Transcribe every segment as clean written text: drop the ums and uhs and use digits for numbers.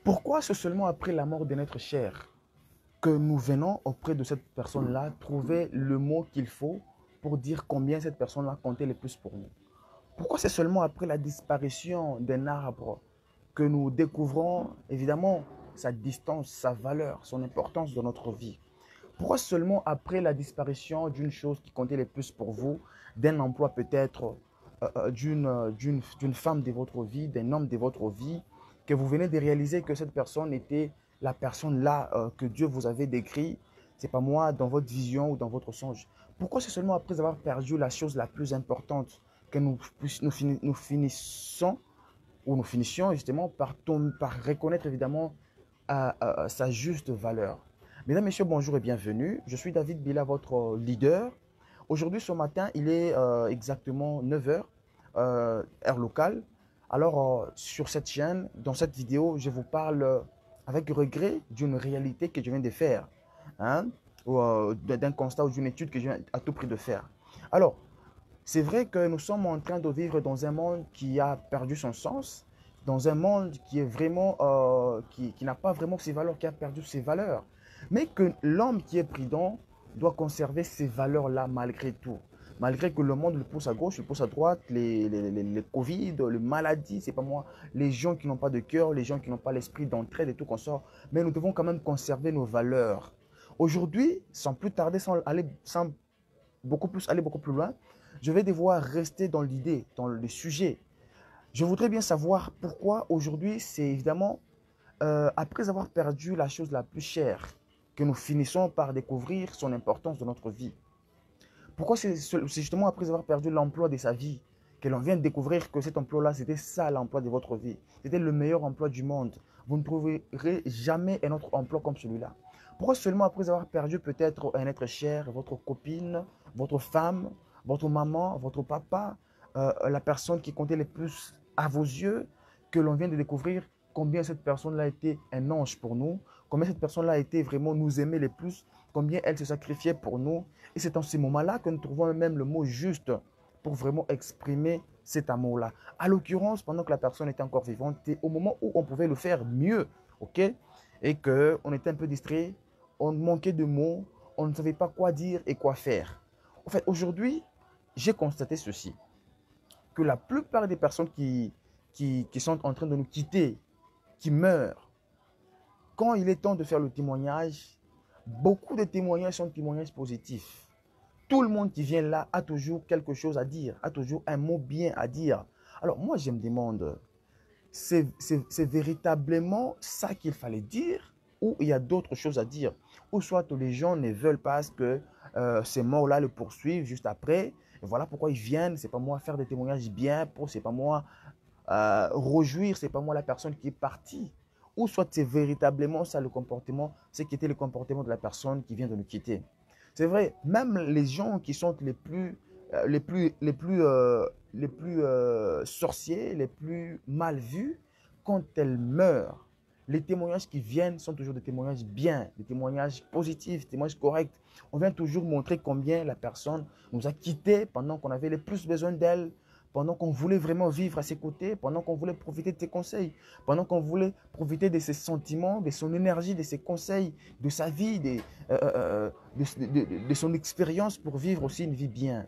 Pourquoi c'est seulement après la mort de notre cher que nous venons auprès de cette personne-là trouver le mot qu'il faut pour dire combien cette personne-là comptait le plus pour nous? Pourquoi c'est seulement après la disparition d'un arbre que nous découvrons évidemment sa distance, sa valeur, son importance dans notre vie? Pourquoi seulement après la disparition d'une chose qui comptait le plus pour vous, d'un emploi peut-être, d'une femme de votre vie, d'un homme de votre vie, que vous venez de réaliser que cette personne était la personne là que Dieu vous avait décrit, c'est pas moi, dans votre vision ou dans votre songe. Pourquoi c'est seulement après avoir perdu la chose la plus importante que nous finissons ou nous finissions justement par reconnaître évidemment sa juste valeur? Mesdames, Messieurs, bonjour et bienvenue. Je suis David Bila, votre leader. Aujourd'hui, ce matin, il est exactement 9 heures, heure locale. Alors, sur cette chaîne, dans cette vidéo, je vous parle avec regret d'une réalité que je viens de faire, hein, ou d'un constat ou d'une étude que je viens à tout prix de faire. Alors, c'est vrai que nous sommes en train de vivre dans un monde qui a perdu son sens, dans un monde qui est vraiment, qui n'a pas vraiment ses valeurs, qui a perdu ses valeurs. Mais que l'homme qui est prudent doit conserver ces valeurs-là malgré tout. Malgré que le monde le pousse à gauche, le pousse à droite, les Covid, les maladies, c'est pas moi, les gens qui n'ont pas de cœur, les gens qui n'ont pas l'esprit d'entraide et tout qu'on sort. Mais nous devons quand même conserver nos valeurs. Aujourd'hui, sans plus tarder, sans aller beaucoup plus loin, je vais devoir rester dans l'idée, dans le sujet. Je voudrais bien savoir pourquoi aujourd'hui, c'est évidemment après avoir perdu la chose la plus chère que nous finissons par découvrir son importance dans notre vie. Pourquoi c'est justement après avoir perdu l'emploi de sa vie que l'on vient de découvrir que cet emploi-là, c'était ça l'emploi de votre vie. C'était le meilleur emploi du monde. Vous ne trouverez jamais un autre emploi comme celui-là. Pourquoi seulement après avoir perdu peut-être un être cher, votre copine, votre femme, votre maman, votre papa, la personne qui comptait le plus à vos yeux, que l'on vient de découvrir combien cette personne-là a été un ange pour nous, combien cette personne-là a été vraiment nous aimer le plus, combien elle se sacrifiait pour nous. Et c'est en ces moments-là que nous trouvons même le mot juste pour vraiment exprimer cet amour-là. À l'occurrence, pendant que la personne était encore vivante, et au moment où on pouvait le faire mieux, ok, et qu'on était un peu distrait, on manquait de mots, on ne savait pas quoi dire et quoi faire. En fait, aujourd'hui, j'ai constaté ceci, que la plupart des personnes qui sont en train de nous quitter, qui meurent, quand il est temps de faire le témoignage, beaucoup de témoignages sont témoignages positifs. Tout le monde qui vient là a toujours quelque chose à dire, a toujours un mot bien à dire. Alors moi, je me demande, c'est véritablement ça qu'il fallait dire ou il y a d'autres choses à dire? Ou soit les gens ne veulent pas que ces morts-là le poursuivent juste après. Et voilà pourquoi ils viennent. C'est pas moi faire des témoignages bien pour, c'est pas moi réjouir, c'est pas moi la personne qui est partie. Ou soit c'est véritablement ça le comportement, ce qui était le comportement de la personne qui vient de nous quitter. C'est vrai, même les gens qui sont les plus sorciers, les plus mal vus, quand elles meurent, les témoignages qui viennent sont toujours des témoignages bien, des témoignages positifs, des témoignages corrects. On vient toujours montrer combien la personne nous a quittés pendant qu'on avait le plus besoin d'elle, pendant qu'on voulait vraiment vivre à ses côtés, pendant qu'on voulait profiter de ses conseils, pendant qu'on voulait profiter de ses sentiments, de son énergie, de ses conseils, de sa vie, de son expérience pour vivre aussi une vie bien.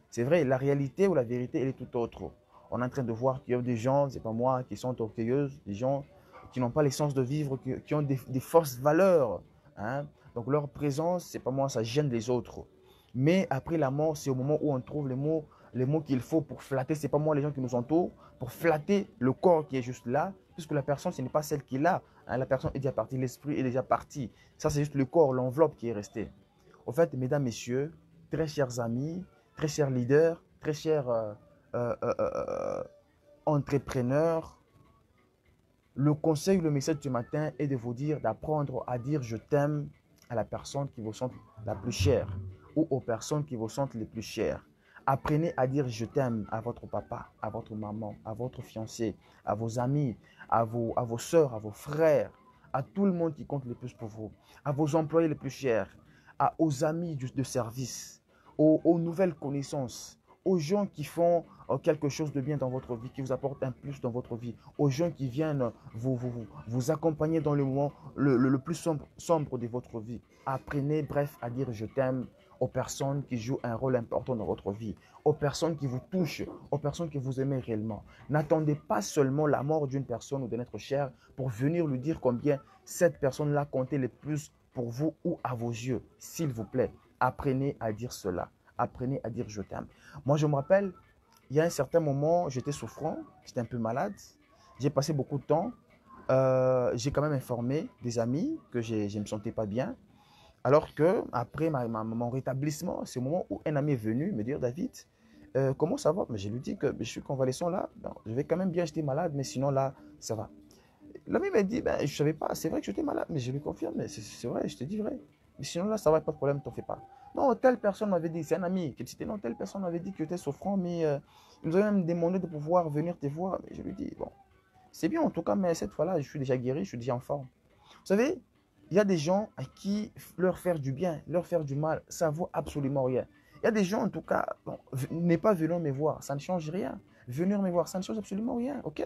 C'est vrai, la réalité ou la vérité, elle est tout autre. On est en train de voir qu'il y a des gens, c'est pas moi, qui sont orgueilleux, des gens qui n'ont pas l'essence de vivre, qui ont des fausses valeurs. Hein. Donc leur présence, c'est pas moi, ça gêne les autres. Mais après la mort, c'est au moment où on trouve les mots qu'il faut pour flatter, c'est pas moi les gens qui nous entourent, pour flatter le corps qui est juste là, puisque la personne, ce n'est pas celle qui est là. Hein. La personne est déjà partie, l'esprit est déjà parti. Ça, c'est juste le corps, l'enveloppe qui est restée. Au fait, mesdames, messieurs, très chers amis, très chers leaders, très chers entrepreneurs, le conseil, le message du matin est de vous dire d'apprendre à dire je t'aime à la personne qui vous sent la plus chère ou aux personnes qui vous sentent les plus chères. Apprenez à dire je t'aime à votre papa, à votre maman, à votre fiancé, à vos amis, à vos soeurs, à vos frères, à tout le monde qui compte le plus pour vous, à vos employés les plus chers, aux amis de service, aux nouvelles connaissances, aux gens qui font quelque chose de bien dans votre vie, qui vous apporte un plus dans votre vie, aux gens qui viennent vous accompagner dans le moment le plus sombre de votre vie. Apprenez, bref, à dire je t'aime aux personnes qui jouent un rôle important dans votre vie, aux personnes qui vous touchent, aux personnes que vous aimez réellement. N'attendez pas seulement la mort d'une personne ou de notre cher pour venir lui dire combien cette personne-là comptait le plus pour vous ou à vos yeux. S'il vous plaît, apprenez à dire cela. Apprenez à dire je t'aime. Moi, je me rappelle, il y a un certain moment, j'étais souffrant, j'étais un peu malade. J'ai passé beaucoup de temps. J'ai quand même informé des amis que je ne me sentais pas bien. Alors que après mon rétablissement, c'est le moment où un ami est venu me dire, David, comment ça va? Mais je lui dis que je suis convalescent là. Ben, je vais quand même bien, j'étais malade, mais sinon là, ça va. L'ami m'a dit, ben, je ne savais pas, c'est vrai que j'étais malade, mais je lui confirme, mais c'est vrai, je te dis vrai. Mais sinon là, ça va, pas de problème, t'en fais pas. Non, telle personne m'avait dit, c'est un ami qui était, non, telle personne m'avait dit que tu étais souffrant, mais il nous avait même demandé de pouvoir venir te voir. Mais je lui dis, bon, c'est bien en tout cas, mais cette fois-là, je suis déjà guéri, je suis déjà en forme. Vous savez, il y a des gens à qui leur faire du bien, leur faire du mal, ça vaut absolument rien. Il y a des gens, en tout cas, bon, n'est pas venir me voir, ça ne change rien. Venir me voir, ça ne change absolument rien, ok?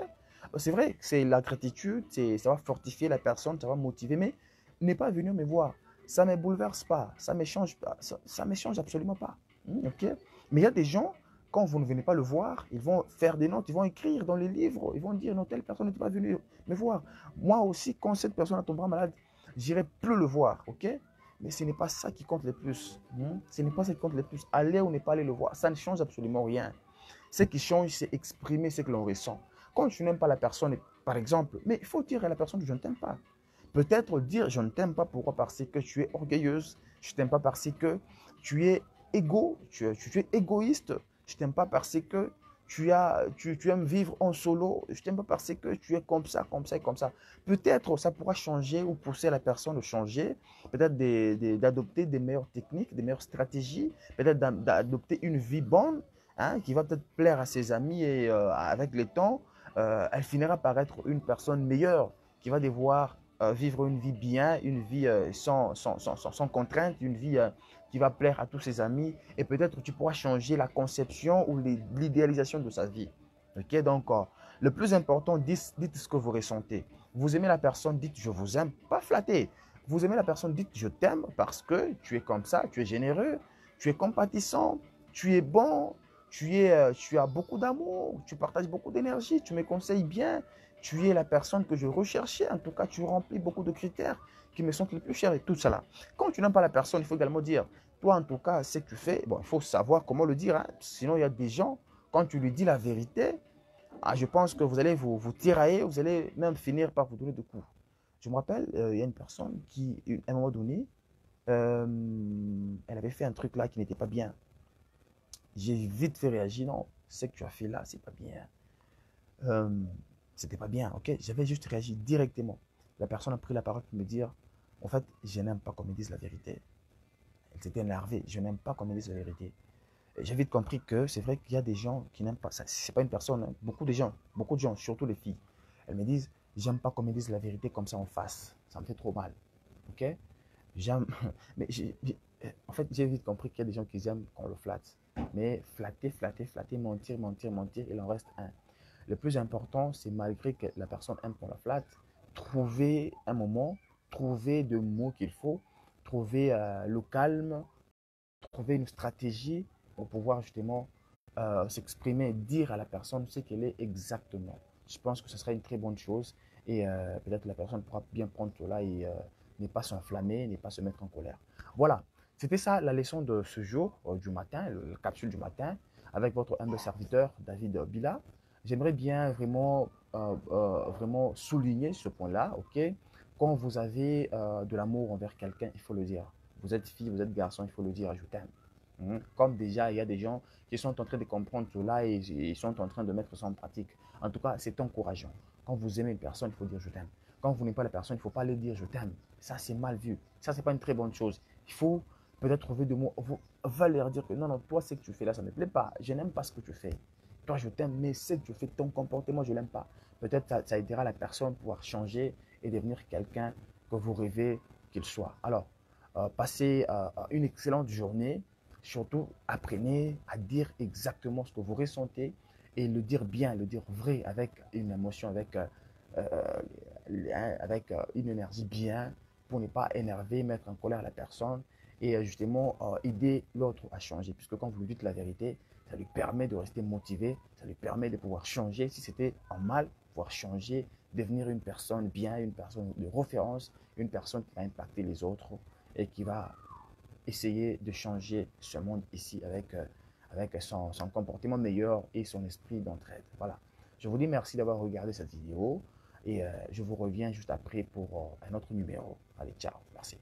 C'est vrai, c'est la gratitude, ça va fortifier la personne, ça va motiver, mais n'est pas venir me voir, ça ne me bouleverse pas, ça ne me change pas, ça me change absolument pas, ok? Mais il y a des gens, quand vous ne venez pas le voir, ils vont faire des notes, ils vont écrire dans les livres, ils vont dire non, telle personne n'était pas venue me voir. Moi aussi, quand cette personne tombera malade, j'irai plus le voir, ok? Mais ce n'est pas ça qui compte le plus. Ce n'est pas ça qui compte le plus. Aller ou ne pas aller le voir, ça ne change absolument rien. Ce qui change, c'est exprimer ce que l'on ressent. Quand tu n'aimes pas la personne, par exemple, mais il faut dire à la personne que je ne t'aime pas. Peut-être dire je ne t'aime pas, pourquoi? Parce que tu es orgueilleuse. Je ne t'aime pas parce que tu es tu es égoïste. Je ne t'aime pas parce que tu aimes vivre en solo. Je ne t'aime pas parce que tu es comme ça, comme ça et comme ça. Peut-être ça pourra changer ou pousser la personne de changer, peut-être d'adopter des meilleures techniques, des meilleures stratégies, peut-être d'adopter une vie bonne, hein, qui va peut-être plaire à ses amis et avec le temps, elle finira par être une personne meilleure qui va devoir vivre une vie bien, une vie sans contrainte, une vie qui va plaire à tous ses amis et peut-être tu pourras changer la conception ou l'idéalisation de sa vie. Ok, donc le plus important, dites ce que vous ressentez. Vous aimez la personne, dites je vous aime, pas flatter. Vous aimez la personne, dites je t'aime parce que tu es comme ça, tu es généreux, tu es compatissant, tu es bon, tu as beaucoup d'amour, tu partages beaucoup d'énergie, tu me conseilles bien, tu es la personne que je recherchais. En tout cas, tu remplis beaucoup de critères qui me sont les plus chers et tout cela. Quand tu n'aimes pas la personne, il faut également dire, toi en tout cas, ce que tu fais, bon, il faut savoir comment le dire, hein. Sinon, il y a des gens, quand tu lui dis la vérité, je pense que vous allez vous tirailler, vous allez même finir par vous donner des coups. Je me rappelle, il y a une personne qui, à un moment donné, euh, elle avait fait un truc là qui n'était pas bien. J'ai vite fait réagir, non, ce que tu as fait là, c'est pas bien. Euh, C'était pas bien, ok? J'avais juste réagi directement. La personne a pris la parole pour me dire, en fait, je n'aime pas qu'on me dise la vérité. Elle s'était énervée, je n'aime pas qu'on me dise la vérité. J'ai vite compris que c'est vrai qu'il y a des gens qui n'aiment pas ça. C'est pas une personne, hein. Beaucoup de gens, surtout les filles. Elles me disent, j'aime pas qu'on me dise la vérité comme ça en face. Ça me fait trop mal, ok? J'aime, mais en fait, j'ai vite compris qu'il y a des gens qui aiment qu'on le flatte. Mais flatter, flatter, flatter, mentir, mentir, mentir, il en reste un. Le plus important, c'est malgré que la personne aime qu'on la flatte, trouver un moment, trouver des mots qu'il faut, trouver le calme, trouver une stratégie pour pouvoir justement s'exprimer, dire à la personne ce qu'elle est exactement. Je pense que ce serait une très bonne chose et peut-être la personne pourra bien prendre cela et ne pas s'enflammer, ne pas se mettre en colère. Voilà, c'était ça la leçon de ce jour du matin, la capsule du matin, avec votre humble serviteur David Bila. J'aimerais bien vraiment souligner ce point-là, ok? Quand vous avez de l'amour envers quelqu'un, il faut le dire. Vous êtes fille, vous êtes garçon, il faut le dire, je t'aime. Comme déjà, il y a des gens qui sont en train de comprendre cela et ils sont en train de mettre ça en pratique. En tout cas, c'est encourageant. Quand vous aimez une personne, il faut dire je t'aime. Quand vous n'aimez pas la personne, il ne faut pas lui dire je t'aime. Ça, c'est mal vu. Ça, ce n'est pas une très bonne chose. Il faut peut-être trouver des mots. Vous va leur dire que non, non, toi, ce que tu fais là, ça ne me plaît pas. Je n'aime pas ce que tu fais. Toi, je t'aime, mais ce que tu fais, ton comportement, je ne l'aime pas. Peut-être ça aidera la personne à pouvoir changer et devenir quelqu'un que vous rêvez qu'il soit. Alors, passez une excellente journée. Surtout, apprenez à dire exactement ce que vous ressentez. et le dire bien, le dire vrai, avec une émotion, une énergie bien, pour ne pas énerver, mettre en colère la personne et justement aider l'autre à changer. Puisque quand vous lui dites la vérité, ça lui permet de rester motivé, ça lui permet de pouvoir changer. Si c'était en mal, pouvoir changer, devenir une personne bien, une personne de référence, une personne qui va impacter les autres et qui va essayer de changer ce monde ici avec son comportement meilleur et son esprit d'entraide. Voilà. Je vous dis merci d'avoir regardé cette vidéo et je vous reviens juste après pour un autre numéro. Allez, ciao. Merci.